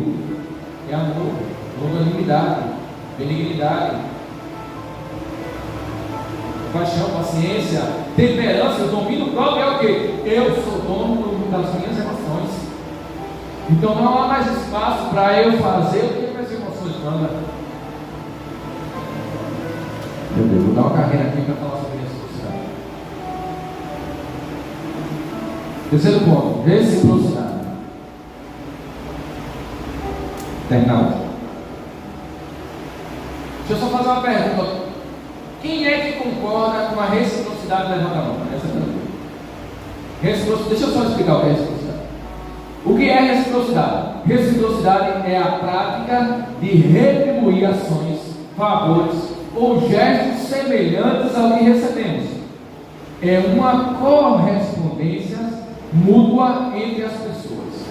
é amor, longanimidade, benignidade, paixão, paciência, temperança. O domínio próprio é o quê? Eu sou dono das minhas emoções. Então não há mais espaço para eu fazer o que minhas emoções mandam. Meu Deus, vou dar uma carreira aqui para falar sobre reciprocidade. Terceiro ponto, reciprocidade. Terminar hoje. Deixa eu só fazer uma pergunta. Quem é que concorda com a reciprocidade? Levanta a mão. Essa é a pergunta. Reciprocidade. Deixa eu só explicar o que é reciprocidade. O que é reciprocidade? Reciprocidade é a prática de retribuir ações, favores ou gestos semelhantes ao que recebemos. É uma correspondência mútua entre as pessoas.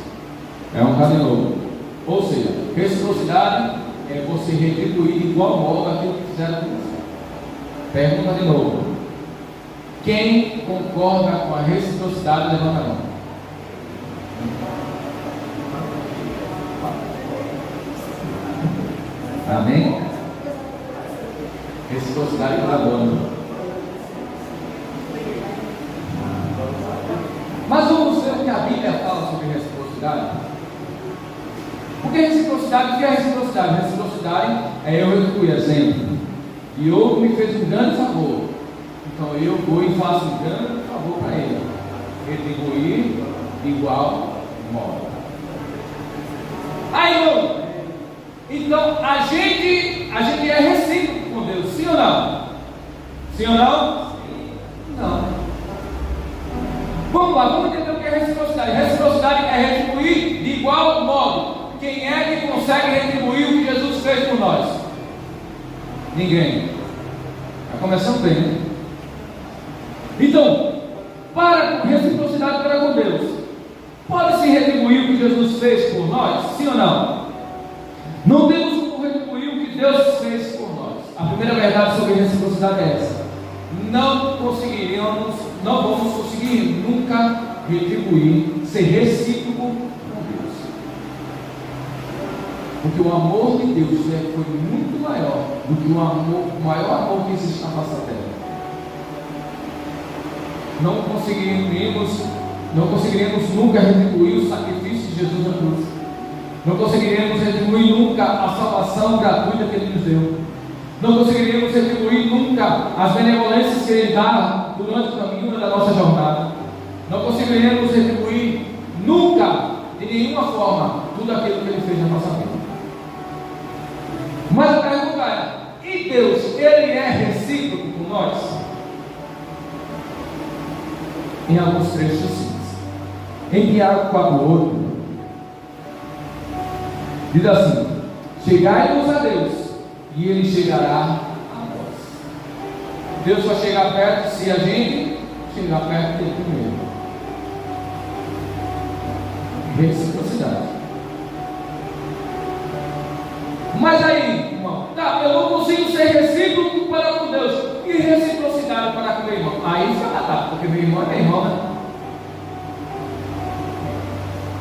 É um caso novo. Ou seja, reciprocidade é você retribuir de igual modo aquilo que fizeram com você. Pergunta de novo. Quem concorda com a reciprocidade, levanta a mão. Amém? Reciprocidade para dono. Mas vamos ver o que a Bíblia fala sobre reciprocidade. Porque reciprocidade, o que é reciprocidade? Reciprocidade é eu retribuir, exemplo. E outro me fez um grande favor. Então eu vou e faço um grande favor para ele. Retribuir de igual modo. Aí, então a gente é recíproco com Deus, sim ou não? Sim ou não? Não. Vamos lá, vamos entender o que é reciprocidade. Reciprocidade é retribuir de igual modo. Quem é que consegue retribuir o que Jesus fez por nós? Ninguém. Está começando bem, né? Então, para com reciprocidade para com Deus, pode-se retribuir o que Jesus fez por nós? Sim ou não? Não temos como retribuir o que Deus fez por nós. A primeira verdade sobre reciprocidade é essa: não vamos conseguir nunca retribuir, ser recíproco com Deus, porque o amor de Deus foi muito maior do que o maior amor que existe na face da terra. Não conseguiremos nunca retribuir o sacrifício de Jesus na cruz. Não conseguiremos retribuir nunca a salvação gratuita que Ele nos deu. Não conseguiremos retribuir nunca as benevolências que Ele dá durante o caminho da nossa jornada. Não conseguiremos retribuir nunca, de nenhuma forma, tudo aquilo que Ele fez na nossa vida. Mas a pergunta é: e Deus, Ele é recíproco com nós? Em alguns trechos sim. Em Tiago 4:8 diz assim: chegai-vos a Deus e Ele chegará a nós. Deus vai chegar perto se a gente chegar perto dele primeiro. Reciprocidade. Mas aí, irmão, Tá, eu não consigo ser recíproco para com Deus e reciprocidade para com meu irmão. Aí fica batata, porque meu irmão é meu irmão, né?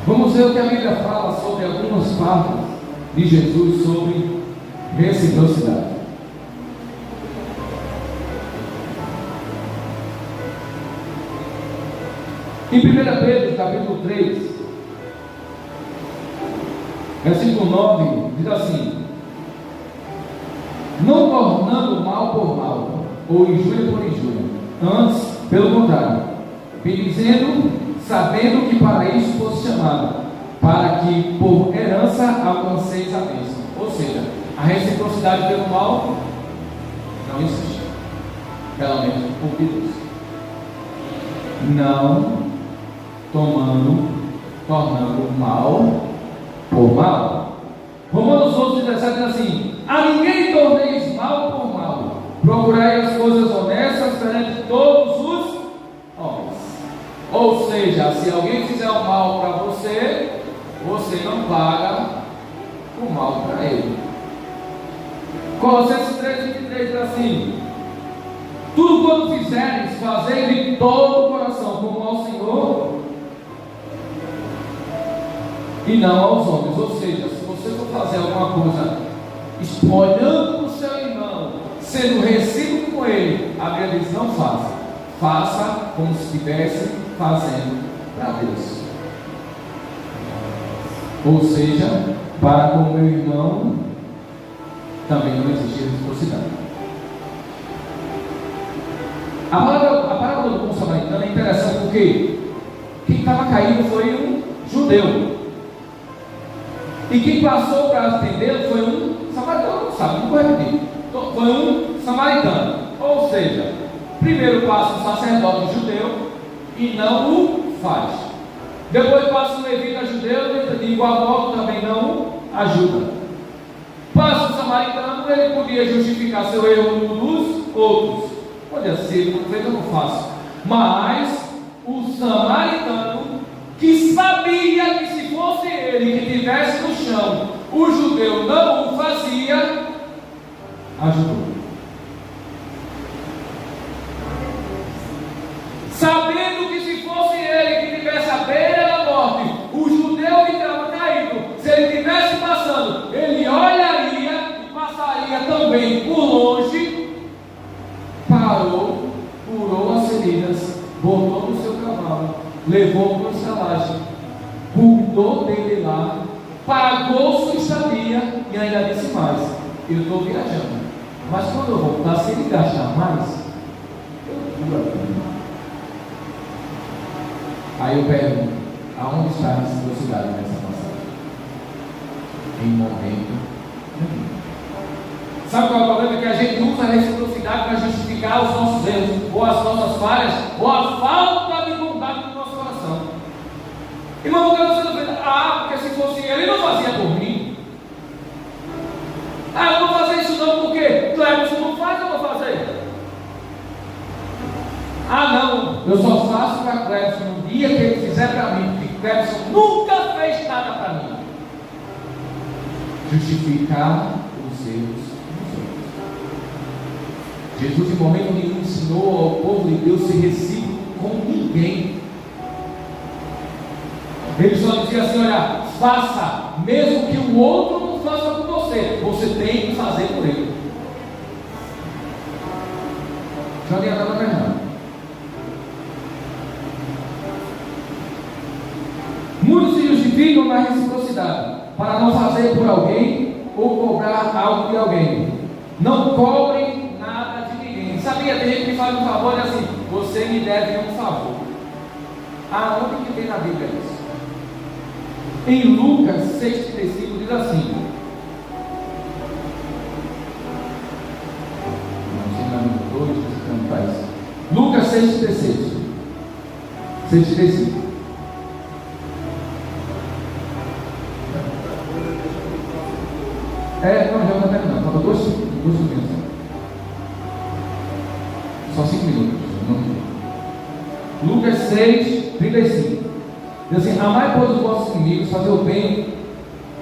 Vamos ver o que a Bíblia fala sobre algumas partes de Jesus sobre reciprocidade. Em 1 Pedro, capítulo 3, versículo 9, diz assim: não tornando mal por mal, ou injúria por injúria, antes, pelo contrário, bendizendo, sabendo que para isso fosse chamado, para que por herança alcanceis a bênção. Ou seja, a reciprocidade pelo mal não existe, pelo menos por Deus. Não tornando mal por mal. Romanos 11:17 diz assim: a ninguém torneis mal por mal, procurai as coisas honestas perante todos os homens. Ou seja, se alguém fizer o mal para você, você não paga o mal para ele. Colossenses 3:23 diz assim: tudo quanto fizeres, fazei de todo o coração, como ao Senhor e não aos homens. Ou seja, se você for fazer alguma coisa olhando para o seu irmão, sendo recíproco com ele, a Bíblia diz: não faça. Faça como se estivesse fazendo para Deus. Ou seja, para com o meu irmão também não existe reciprocidade. A parábola do bom samaritano é interessante porque quem estava caído foi um judeu. E quem passou para atendê-lo foi um samaritano, não sabe, não vou repetir. Foi um samaritano. Ou seja, primeiro passa o sacerdote judeu e não o faz. Depois passa o levita judeu, de igual modo também não o ajuda. Passa o samaritano, ele podia justificar seu erro dos outros. Podia ser, não fez, eu não faço. Mas o samaritano, que sabia que se fosse ele que estivesse no chão, o judeu não o fazia, ajudou. Sabendo que se fosse ele que estivesse à beira da morte, o judeu que estava caído, se ele estivesse passando, ele olharia e passaria também por longe, parou, curou as feridas, botou no seu cavalo, levou para o estalagem, cuidou dele lá, pagou sua estadia e ainda disse mais: eu estou viajando, mas quando eu voltar, se ele gastar mais, eu curo aqui. Aí eu pergunto: aonde está a reciprocidade nessa passagem? Em momento nenhum. Sabe qual é o problema? Que a gente usa a reciprocidade para justificar os nossos erros, ou as nossas falhas, ou a falta de bondade do nosso coração. Irmão, porque você não fez? Porque se fosse ele não fazia por mim. Eu não vou fazer isso não, porque Cleberson não faz, eu vou fazer. Não, eu só faço para Cleberson no dia que ele fizer para mim, porque Cleberson nunca fez nada para mim. Justificar os erros. Jesus em momento nenhum ensinou ao povo de Deus ser recíproco com ninguém. Ele só dizia assim: olha, faça, mesmo que o outro não faça por você, você tem que fazer por ele. Já adiantava para nada. Muitos se justificam na reciprocidade, para não fazer por alguém ou cobrar algo de alguém. Não cobrem nada de ninguém. Sabia? Tem gente que faz um favor e assim: você me deve um favor. Aonde que tem na Bíblia isso? Em Lucas 6,35 diz assim: Lucas 6,35. Não, já está terminando. Falta 2 minutos. Só 5 minutos. Lucas 6,35. Diz assim: amai, pois, os vossos inimigos, fazei o bem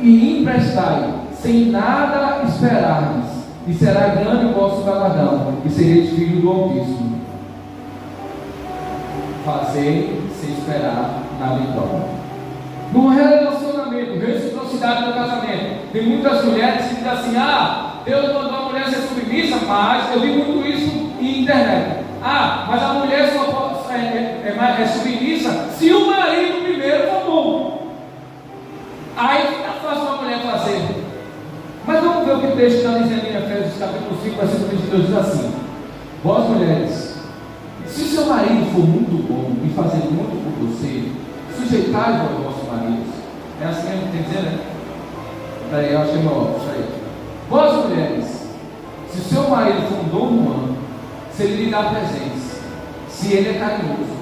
e emprestai, sem nada esperardes, e será grande o vosso galardão, e sereis filhos do Altíssimo. Fazei sem esperar nada em troca. No relacionamento, reciprocidade no casamento, tem muitas mulheres que dizem assim: Deus mandou a mulher ser submissa, mas eu vi muito isso em internet. Mas a mulher só é submissa se o marido primeiro for bom. Aí fica fácil a mulher fazer. Mas vamos ver o que o texto está dizendo em Efésios capítulo 5, versículo 22, diz assim: vós mulheres, se o seu marido for muito bom e fazer muito por você, sujeitai-vos aos vossos maridos. É assim mesmo que tem que dizer, né? Peraí, eu achei mal, isso aí. Vós mulheres, se o seu marido for um Dom Juan, se ele lhe dá presentes, se ele é carinhoso,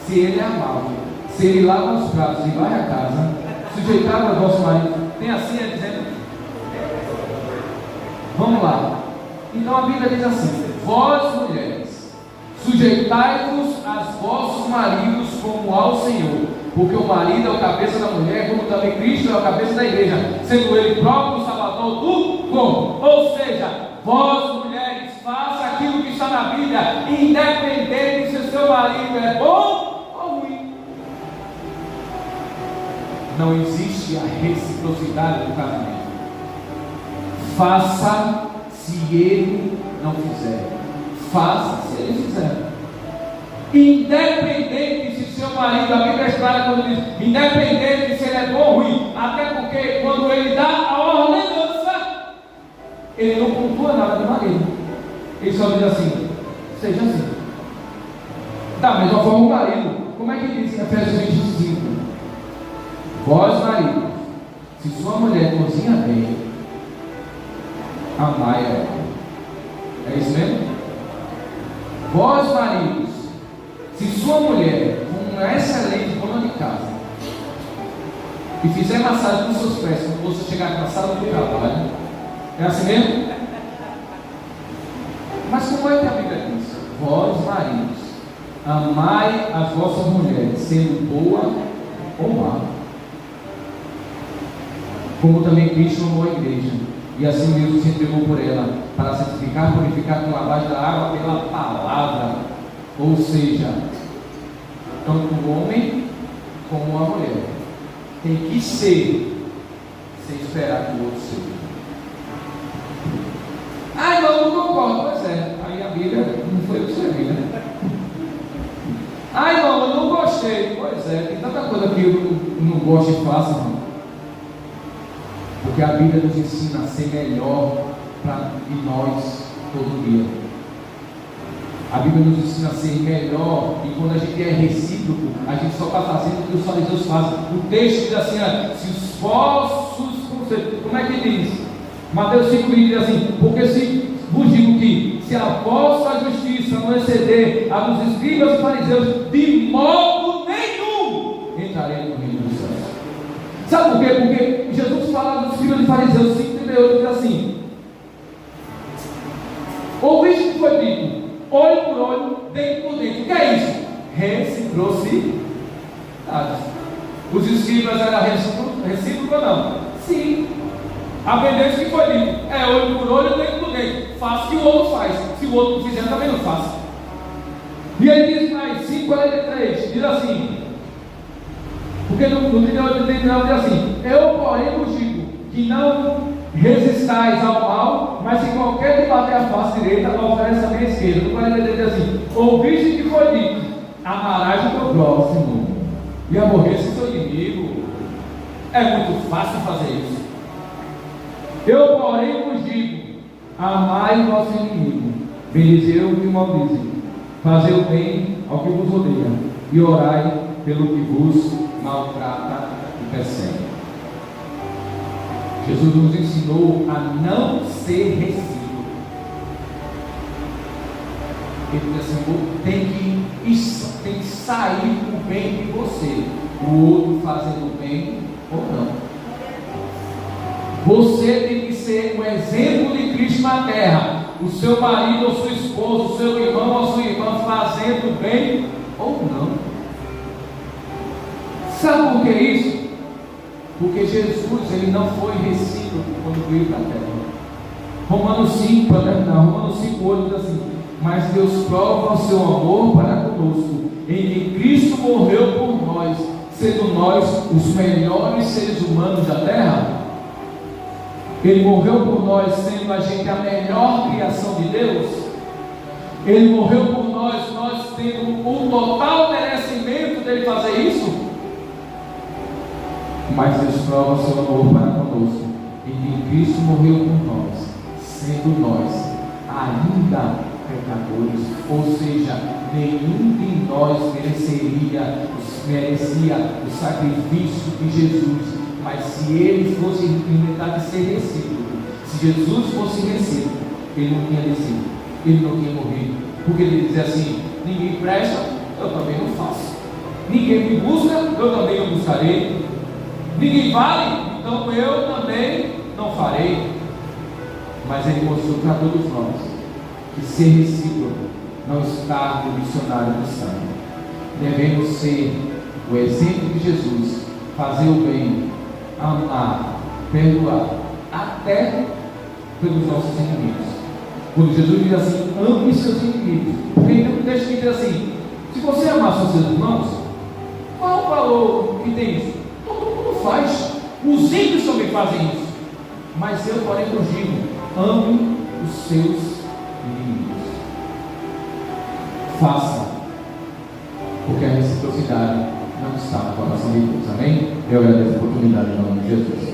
se ele é amável, se ele lava os pratos e vai à casa, sujeitai-vos aos vossos maridos. Tem assim, dizendo? Vamos lá. Então a Bíblia diz assim: vós mulheres, sujeitai-vos aos vossos maridos como ao Senhor, porque o marido é o cabeça da mulher, como também Cristo é o cabeça da igreja, sendo ele próprio o salvador do corpo. Ou seja, vós mulheres, faça aquilo que está na Bíblia, independente se o seu marido é bom ou ruim. Não existe a reciprocidade do casamento. Faça se ele não fizer, faça se ele fizer. Independente se seu marido, a Bíblia é clara quando diz, independente se ele é bom ou ruim, até porque quando ele dá a ordenança, ele não pontua nada do marido, ele só diz assim: seja assim. Da mesma forma o marido, como é que diz em Efésios 25? Vós maridos, se sua mulher cozinha bem, amai ela. É isso mesmo? Vós maridos, se sua mulher for uma excelente dona de casa e fizer massagem com seus pés quando você chegar cansado do trabalho, é assim mesmo? Mas como é que a Bíblia diz? Vós maridos, amai as vossas mulheres, sendo boa ou má, como também Cristo amou a igreja, e assim mesmo se entregou por ela, para santificar, purificar com lavagem da água pela palavra. Ou seja, tanto o homem como a mulher tem que ser, sem esperar que o outro seja. Não, eu não concordo. Pois é, aí a Bíblia não foi eu que escrevi, né? Não, eu não gostei. Pois é, tem tanta coisa que eu não gosto e faço, irmão. Porque a Bíblia nos ensina a ser melhor em nós todo dia. A Bíblia nos ensina a ser melhor, e quando a gente é recíproco, a gente só está fazendo o que os fariseus fazem. O texto diz assim: se os vossos conselhos, como é que diz? Mateus 5 diz assim: porque se vos digo que, se a vossa justiça não exceder a dos escribas e fariseus, de modo nenhum entrarei no reino dos céus. Sabe por quê? Porque Jesus fala dos escribas e fariseus 5:38, diz assim: ouviste que foi dito, olho por olho, dente por dente. O que é isso? Reciprocidade. Os escribas eram recíprocos ou não? Sim. Aprendemos que foi dito: é olho por olho, dente por dente. Faça o que o outro faz. Se o outro não fizer, também não faça. E ele diz mais, 5:43, diz assim: porque no 38 diz assim: eu porém vos digo que não resistais ao mal, mas se qualquer que bater a face direita, oferece também a esquerda. No 43 diz assim: ouviste que foi dito, amarás o teu próximo e aborreça o seu inimigo. É muito fácil fazer isso. Eu porém vos digo, amai o vosso inimigo, bendizei o que maldizem, fazei o bem ao que vos odeia, e orai pelo que vos maltrata e persegue. Jesus nos ensinou a não ser recíproco. Ele diz assim: tem que sair o bem de você, o outro fazendo bem ou não. Você tem que ser um exemplo de Cristo na terra. O seu marido ou sua esposa, o seu irmão ou sua irmã fazendo bem ou não. Sabe por que isso? Porque Jesus, ele não foi recíproco quando veio para a terra. Romanos 5, para terminar, Romanos 5:8 diz assim: mas Deus prova o seu amor para conosco, em que Cristo morreu por nós, sendo nós os melhores seres humanos da terra. Ele morreu por nós, sendo a gente a melhor criação de Deus. Ele morreu por nós, nós temos o total merecimento dele fazer isso. Mas Deus prova o seu amor para conosco, em que Cristo morreu por nós, sendo nós ainda pecadores. Ou seja, nenhum de nós merecia o sacrifício de Jesus. Mas se ele fosse inventado de ser recíproco, se Jesus fosse recíproco, ele não tinha descido, ele não tinha morrido, porque ele dizia assim: ninguém presta, eu também não faço. Ninguém me busca, eu também não buscarei. Ninguém vale, então eu também não farei. Mas ele mostrou para todos nós que ser recíproco não está no dicionário cristão. Devemos ser o exemplo de Jesus, fazer o bem, amar, perdoar, até pelos nossos inimigos. Quando Jesus diz assim: ame seus inimigos, porque tem um texto que diz assim: se você amar seus irmãos, qual o valor que tem isso? Todo mundo faz, os ímpios também fazem isso. Mas eu, porém, vos digo: ame os seus inimigos. Faça, porque a reciprocidade não está no coração de Deus. Amém? Eu agradeço a oportunidade em nome de Jesus.